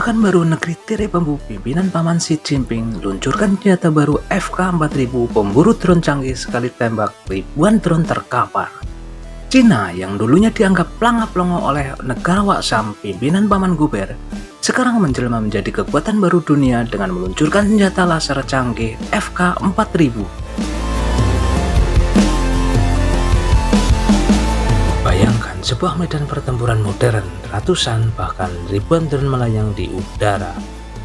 Gerakan baru negeri tirai bambu pimpinan Paman Xi Jinping luncurkan senjata baru FK-4000 pemburu drone canggih sekali tembak ribuan drone terkapar. Cina yang dulunya dianggap pelangap-pelongo oleh negara Waksam pimpinan Paman Guber, sekarang menjelma menjadi kekuatan baru dunia dengan meluncurkan senjata laser canggih FK-4000. Bayangkan sebuah medan pertempuran modern, ratusan bahkan ribuan drone melayang di udara,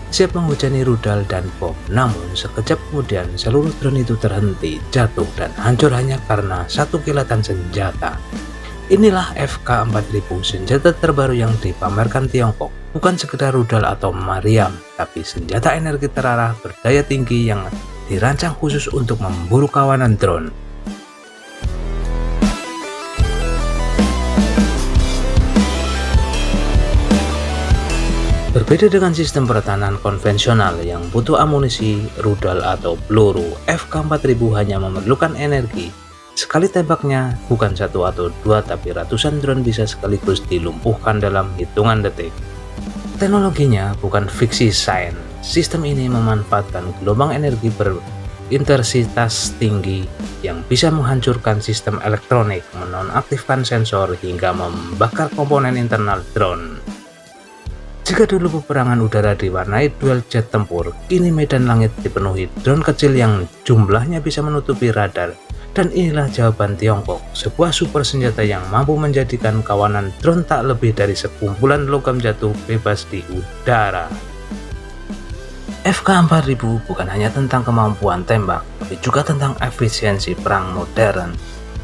siap menghujani rudal dan bom. Namun sekejap kemudian seluruh drone itu terhenti, jatuh dan hancur hanya karena satu kilatan senjata. Inilah FK-4000, senjata terbaru yang dipamerkan Tiongkok. Bukan sekedar rudal atau meriam, tapi senjata energi terarah berdaya tinggi yang dirancang khusus untuk memburu kawanan drone. Berbeda dengan sistem pertahanan konvensional yang butuh amunisi, rudal, atau peluru, FK-4000 hanya memerlukan energi. Sekali tembaknya, bukan satu atau dua, tapi ratusan drone bisa sekaligus dilumpuhkan dalam hitungan detik. Teknologinya bukan fiksi sains. Sistem ini memanfaatkan gelombang energi berintensitas tinggi yang bisa menghancurkan sistem elektronik, menonaktifkan sensor, hingga membakar komponen internal drone. Jika dulu peperangan udara diwarnai duel jet tempur, kini medan langit dipenuhi drone kecil yang jumlahnya bisa menutupi radar. Dan inilah jawaban Tiongkok, sebuah super senjata yang mampu menjadikan kawanan drone tak lebih dari sekumpulan logam jatuh bebas di udara. FK-4000 bukan hanya tentang kemampuan tembak, tapi juga tentang efisiensi perang modern.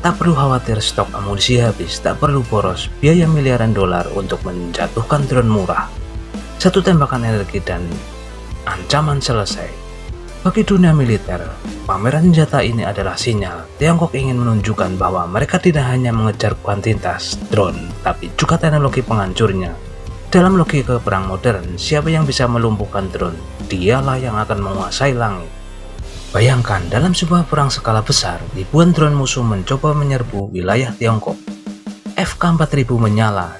Tak perlu khawatir stok amunisi habis, tak perlu boros biaya miliaran dolar untuk menjatuhkan drone murah. Satu tembakan energi dan ancaman selesai. Bagi dunia militer, pameran senjata ini adalah sinyal Tiongkok ingin menunjukkan bahwa mereka tidak hanya mengejar kuantitas drone, tapi juga teknologi penghancurnya. Dalam logika perang modern, siapa yang bisa melumpuhkan drone, dialah yang akan menguasai langit. Bayangkan, dalam sebuah perang skala besar, ribuan drone musuh mencoba menyerbu wilayah Tiongkok. FK-4000 menyala,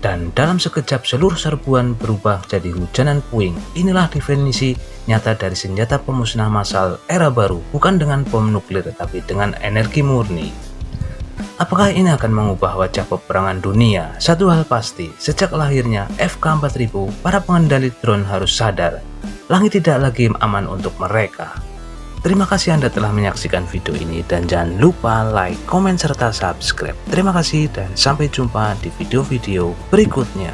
dan dalam sekejap seluruh serbuan berubah jadi hujanan puing. Inilah definisi nyata dari senjata pemusnah massal era baru, bukan dengan bom nuklir tapi dengan energi murni. Apakah ini akan mengubah wajah peperangan dunia? Satu hal pasti, sejak lahirnya FK-4000, para pengendali drone harus sadar, langit tidak lagi aman untuk mereka. Terima kasih Anda telah menyaksikan video ini dan jangan lupa like, komen, serta subscribe. Terima kasih dan sampai jumpa di video-video berikutnya.